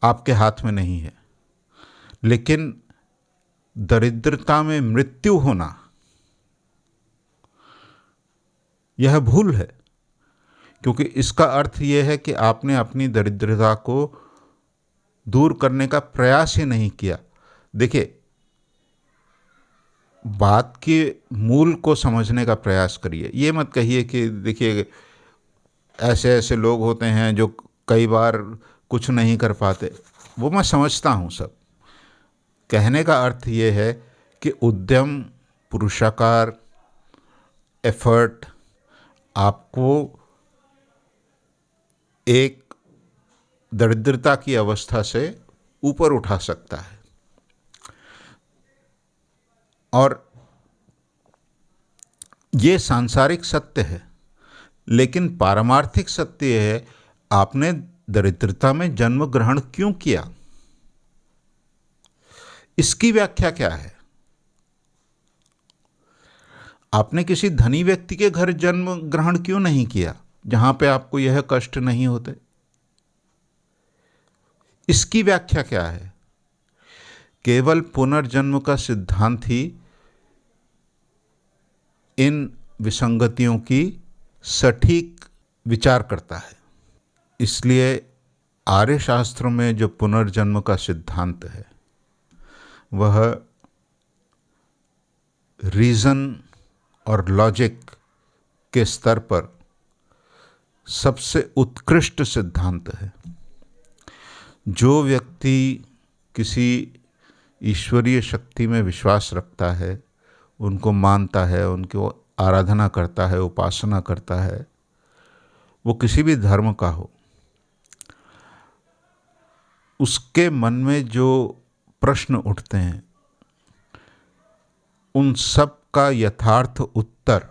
आपके हाथ में नहीं है, लेकिन दरिद्रता में मृत्यु होना यह भूल है, क्योंकि इसका अर्थ यह है कि आपने अपनी दरिद्रता को दूर करने का प्रयास ही नहीं किया। देखिए, बात के मूल को समझने का प्रयास करिए। ये मत कहिए कि देखिए ऐसे ऐसे लोग होते हैं जो कई बार कुछ नहीं कर पाते। वो मैं समझता हूँ सब। कहने का अर्थ ये है कि उद्यम, पुरुषाकार, एफर्ट आपको एक दरिद्रता की अवस्था से ऊपर उठा सकता है। और ये सांसारिक सत्य है, लेकिन पारमार्थिक सत्य यह है, आपने दरिद्रता में जन्म ग्रहण क्यों किया, इसकी व्याख्या क्या है। आपने किसी धनी व्यक्ति के घर जन्म ग्रहण क्यों नहीं किया जहां पे आपको यह कष्ट नहीं होते, इसकी व्याख्या क्या है। केवल पुनर्जन्म का सिद्धांत ही इन विसंगतियों की सटीक विचार करता है। इसलिए आर्य शास्त्रों में जो पुनर्जन्म का सिद्धांत है वह रीज़न और लॉजिक के स्तर पर सबसे उत्कृष्ट सिद्धांत है। जो व्यक्ति किसी ईश्वरीय शक्ति में विश्वास रखता है, उनको मानता है, उनको आराधना करता है, उपासना करता है, वो किसी भी धर्म का हो, उसके मन में जो प्रश्न उठते हैं उन सब का यथार्थ उत्तर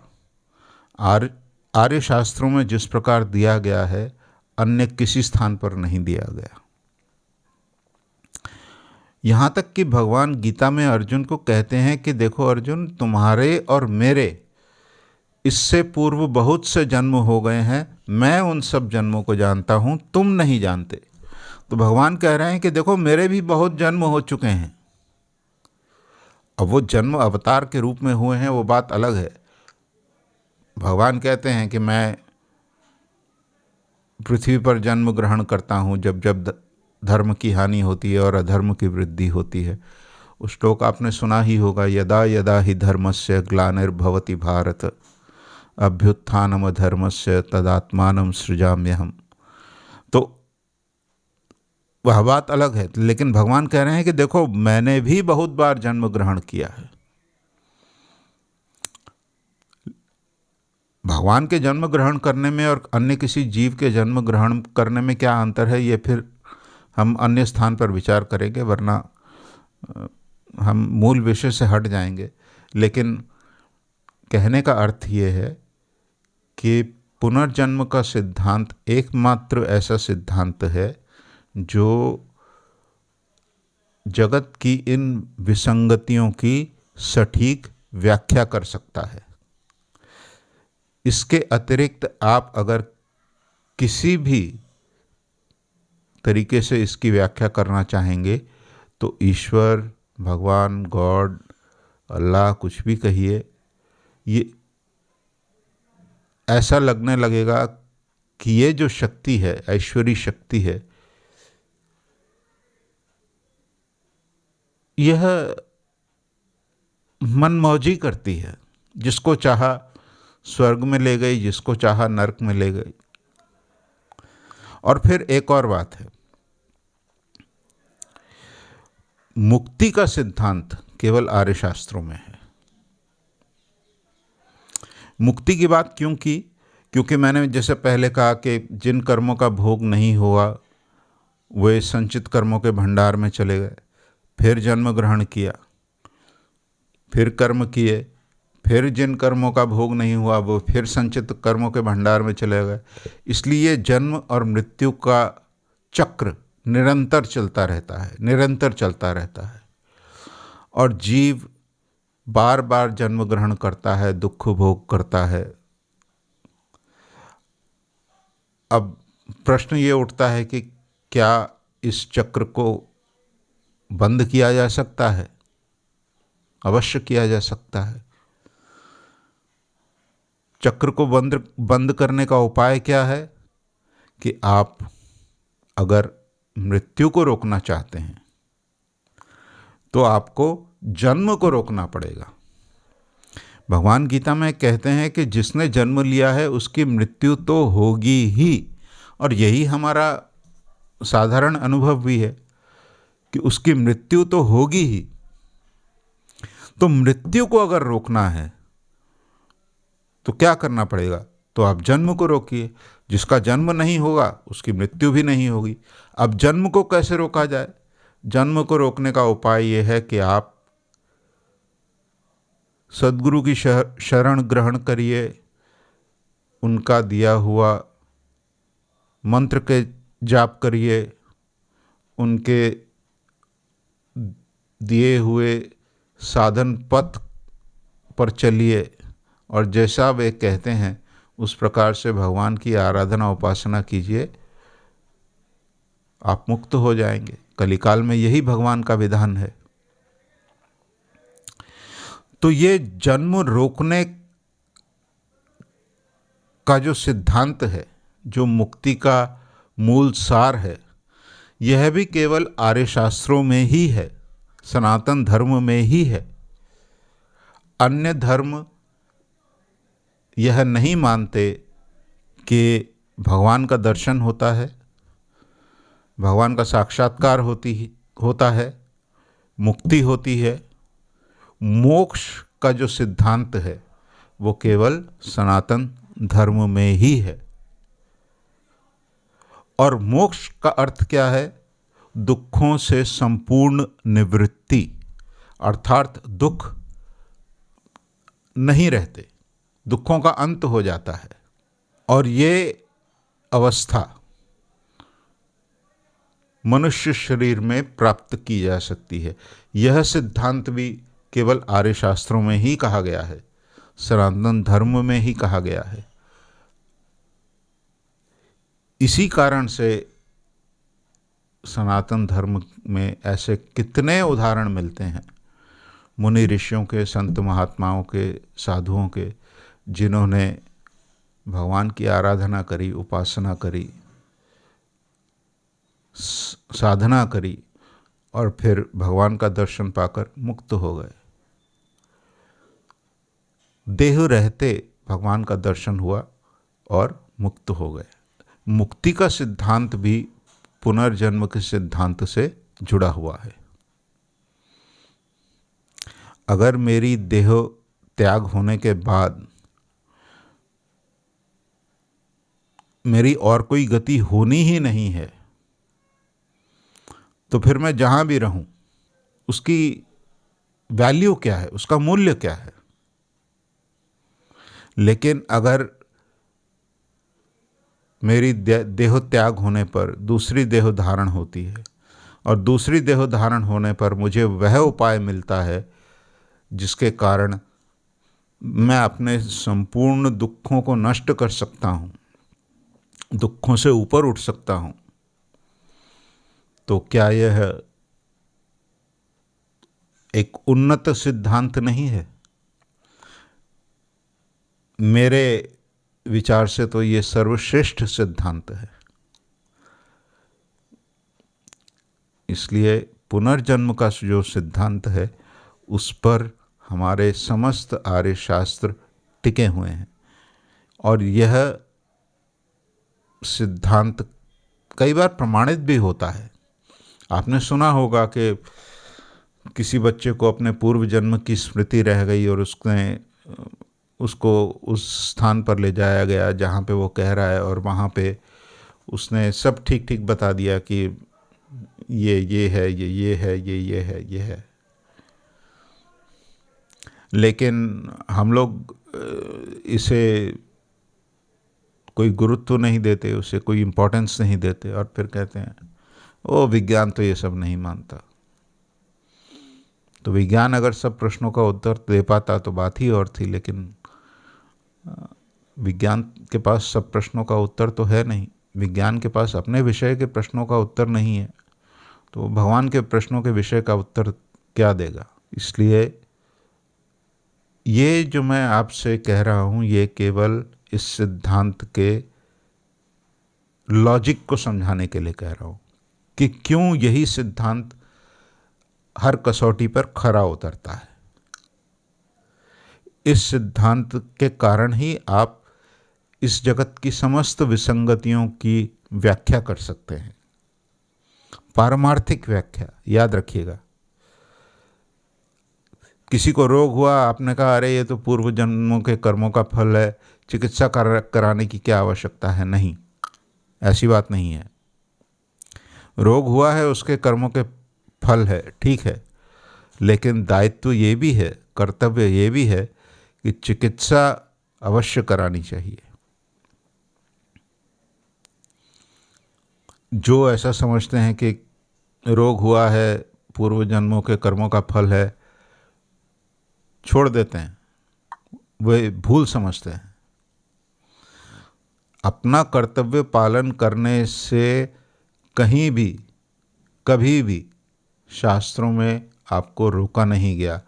आर्य शास्त्रों में जिस प्रकार दिया गया है अन्य किसी स्थान पर नहीं दिया गया। यहाँ तक कि भगवान गीता में अर्जुन को कहते हैं कि देखो अर्जुन, तुम्हारे और मेरे इससे पूर्व बहुत से जन्म हो गए हैं, मैं उन सब जन्मों को जानता हूँ, तुम नहीं जानते। तो भगवान कह रहे हैं कि देखो मेरे भी बहुत जन्म हो चुके हैं। अब वो जन्म अवतार के रूप में हुए हैं वो बात अलग है। भगवान कहते हैं कि मैं पृथ्वी पर जन्म ग्रहण करता हूँ जब जब धर्म की हानि होती है और अधर्म की वृद्धि होती है। उस श्लोक आपने सुना ही होगा, यदा यदा ही धर्मस्य ग्लानिर्भवति भारत अभ्युत्थानम अधर्मस्य तदात्मानं सृजाम्यहम्। तो वह बात अलग है, लेकिन भगवान कह रहे हैं कि देखो मैंने भी बहुत बार जन्म ग्रहण किया है। भगवान के जन्म ग्रहण करने में और अन्य किसी जीव के जन्म ग्रहण करने में क्या अंतर है, ये फिर हम अन्य स्थान पर विचार करेंगे, वरना हम मूल विषय से हट जाएंगे। लेकिन कहने का अर्थ ये है कि पुनर्जन्म का सिद्धांत एकमात्र ऐसा सिद्धांत है जो जगत की इन विसंगतियों की सटीक व्याख्या कर सकता है। इसके अतिरिक्त आप अगर किसी भी तरीके से इसकी व्याख्या करना चाहेंगे तो ईश्वर, भगवान, गॉड, अल्लाह, कुछ भी कहिए, ये ऐसा लगने लगेगा कि ये जो शक्ति है, ऐश्वरी शक्ति है, यह मनमौजी करती है। जिसको चाहा स्वर्ग में ले गई, जिसको चाहा नरक में ले गई। और फिर एक और बात है, मुक्ति का सिद्धांत केवल आर्य शास्त्रों में है। मुक्ति की बात क्यों की? क्योंकि मैंने जैसे पहले कहा कि जिन कर्मों का भोग नहीं हुआ वे संचित कर्मों के भंडार में चले गए, फिर जन्म ग्रहण किया, फिर कर्म किए, फिर जिन कर्मों का भोग नहीं हुआ वो फिर संचित कर्मों के भंडार में चले गए। इसलिए जन्म और मृत्यु का चक्र निरंतर चलता रहता है, निरंतर चलता रहता है। और जीव बार बार जन्म ग्रहण करता है, दुख भोग करता है। अब प्रश्न ये उठता है कि क्या इस चक्र को बंद किया जा सकता है? अवश्य किया जा सकता है। चक्र को बंद करने का उपाय क्या है कि आप अगर मृत्यु को रोकना चाहते हैं तो आपको जन्म को रोकना पड़ेगा। भगवान गीता में कहते हैं कि जिसने जन्म लिया है उसकी मृत्यु तो होगी ही, और यही हमारा साधारण अनुभव भी है कि उसकी मृत्यु तो होगी ही। तो मृत्यु को अगर रोकना है तो क्या करना पड़ेगा? तो आप जन्म को रोकिए। जिसका जन्म नहीं होगा उसकी मृत्यु भी नहीं होगी। अब जन्म को कैसे रोका जाए? जन्म को रोकने का उपाय यह है कि आप सद्गुरु की शरण ग्रहण करिए, उनका दिया हुआ मंत्र के जाप करिए, उनके दिए हुए साधन पथ पर चलिए, और जैसा वे कहते हैं उस प्रकार से भगवान की आराधना उपासना कीजिए। आप मुक्त हो जाएंगे। कलिकाल में यही भगवान का विधान है। तो ये जन्म रोकने का जो सिद्धांत है, जो मुक्ति का मूल सार है, यह भी केवल आर्य शास्त्रों में ही है, सनातन धर्म में ही है। अन्य धर्म यह नहीं मानते कि भगवान का दर्शन होता है, भगवान का साक्षात्कार होता है, मुक्ति होती है। मोक्ष का जो सिद्धांत है वो केवल सनातन धर्म में ही है। और मोक्ष का अर्थ क्या है? दुखों से संपूर्ण निवृत्ति, अर्थात दुख नहीं रहते, दुखों का अंत हो जाता है। और ये अवस्था मनुष्य शरीर में प्राप्त की जा सकती है। यह सिद्धांत भी केवल आर्य शास्त्रों में ही कहा गया है, सनातन धर्म में ही कहा गया है। इसी कारण से सनातन धर्म में ऐसे कितने उदाहरण मिलते हैं मुनि ऋषियों के, संत महात्माओं के, साधुओं के, जिन्होंने भगवान की आराधना करी, उपासना करी, साधना करी और फिर भगवान का दर्शन पाकर मुक्त हो गए। देह रहते भगवान का दर्शन हुआ और मुक्त हो गए। मुक्ति का सिद्धांत भी पुनर्जन्म के सिद्धांत से जुड़ा हुआ है। अगर मेरी देह त्याग होने के बाद मेरी और कोई गति होनी ही नहीं है, तो फिर मैं जहाँ भी रहूं उसकी वैल्यू क्या है, उसका मूल्य क्या है? लेकिन अगर मेरी देह त्याग होने पर दूसरी देह धारण होती है, और दूसरी देह धारण होने पर मुझे वह उपाय मिलता है जिसके कारण मैं अपने संपूर्ण दुखों को नष्ट कर सकता हूँ, दुखों से ऊपर उठ सकता हूँ, तो क्या यह एक उन्नत सिद्धांत नहीं है? मेरे विचार से तो ये सर्वश्रेष्ठ सिद्धांत है। इसलिए पुनर्जन्म का जो सिद्धांत है उस पर हमारे समस्त आर्य शास्त्र टिके हुए हैं। और यह सिद्धांत कई बार प्रमाणित भी होता है। आपने सुना होगा कि किसी बच्चे को अपने पूर्व जन्म की स्मृति रह गई और उसको उस स्थान पर ले जाया गया जहाँ पे वो कह रहा है, और वहाँ पे उसने सब ठीक ठीक बता दिया कि ये है, ये है, ये है, ये है। लेकिन हम लोग इसे कोई गुरुत्व नहीं देते, उसे कोई इम्पोर्टेंस नहीं देते, और फिर कहते हैं ओ विज्ञान तो ये सब नहीं मानता। तो विज्ञान अगर सब प्रश्नों का उत्तर दे पाता तो बात ही और थी, लेकिन विज्ञान के पास सब प्रश्नों का उत्तर तो है नहीं। विज्ञान के पास अपने विषय के प्रश्नों का उत्तर नहीं है, तो भगवान के प्रश्नों के विषय का उत्तर क्या देगा? इसलिए ये जो मैं आपसे कह रहा हूँ ये केवल इस सिद्धांत के लॉजिक को समझाने के लिए कह रहा हूँ कि क्यों यही सिद्धांत हर कसौटी पर खरा उतरता है। इस सिद्धांत के कारण ही आप इस जगत की समस्त विसंगतियों की व्याख्या कर सकते हैं। पारमार्थिक व्याख्या, याद रखिएगा। किसी को रोग हुआ, आपने कहा अरे ये तो पूर्व जन्मों के कर्मों का फल है, चिकित्सा कराने की क्या आवश्यकता है? नहीं, ऐसी बात नहीं है। रोग हुआ है, उसके कर्मों के फल है, ठीक है, लेकिन दायित्व ये भी है, कर्तव्य ये भी है कि चिकित्सा अवश्य करानी चाहिए। जो ऐसा समझते हैं कि रोग हुआ है, पूर्व जन्मों के कर्मों का फल है, छोड़ देते हैं, वे भूल समझते हैं। अपना कर्तव्य पालन करने से कहीं भी, कभी भी शास्त्रों में आपको रोका नहीं गया।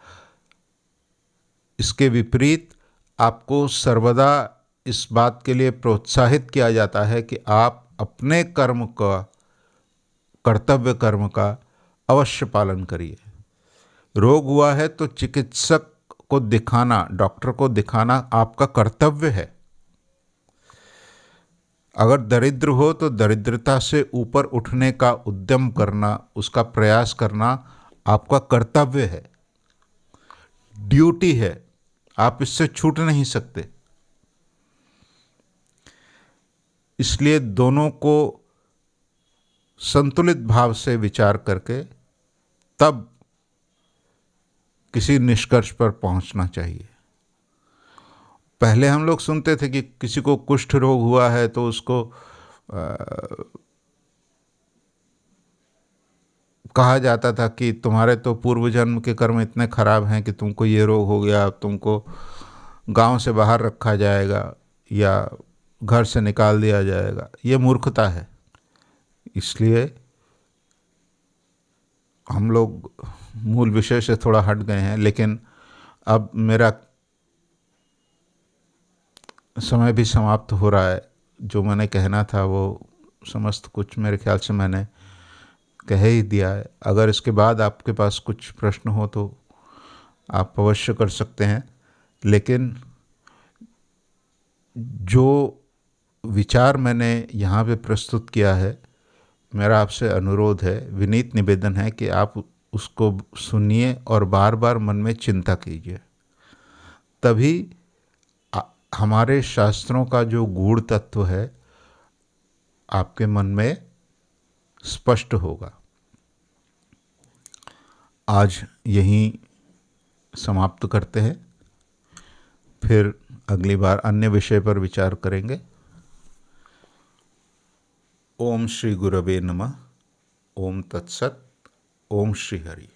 इसके विपरीत आपको सर्वदा इस बात के लिए प्रोत्साहित किया जाता है कि आप अपने कर्म का, कर्तव्य कर्म का अवश्य पालन करिए। रोग हुआ है तो चिकित्सक को दिखाना, डॉक्टर को दिखाना आपका कर्तव्य है। अगर दरिद्र हो तो दरिद्रता से ऊपर उठने का उद्यम करना, उसका प्रयास करना आपका कर्तव्य है, ड्यूटी है, आप इससे छूट नहीं सकते। इसलिए दोनों को संतुलित भाव से विचार करके तब किसी निष्कर्ष पर पहुंचना चाहिए। पहले हम लोग सुनते थे कि किसी को कुष्ठ रोग हुआ है तो उसको कहा जाता था कि तुम्हारे तो पूर्व जन्म के कर्म इतने खराब हैं कि तुमको ये रोग हो गया, अब तुमको गांव से बाहर रखा जाएगा या घर से निकाल दिया जाएगा। ये मूर्खता है। इसलिए हम लोग मूल विषय से थोड़ा हट गए हैं, लेकिन अब मेरा समय भी समाप्त हो रहा है। जो मैंने कहना था वो समस्त कुछ मेरे ख्याल से मैंने कह ही दिया है। अगर इसके बाद आपके पास कुछ प्रश्न हो तो आप अवश्य कर सकते हैं, लेकिन जो विचार मैंने यहाँ पे प्रस्तुत किया है, मेरा आपसे अनुरोध है, विनीत निवेदन है कि आप उसको सुनिए और बार बार मन में चिंता कीजिए। तभी हमारे शास्त्रों का जो गूढ़ तत्व है आपके मन में स्पष्ट होगा। आज यहीं समाप्त करते हैं, फिर अगली बार अन्य विषय पर विचार करेंगे। ओम श्री गुरवे नमः। ओम तत्सत। ओम श्री हरि।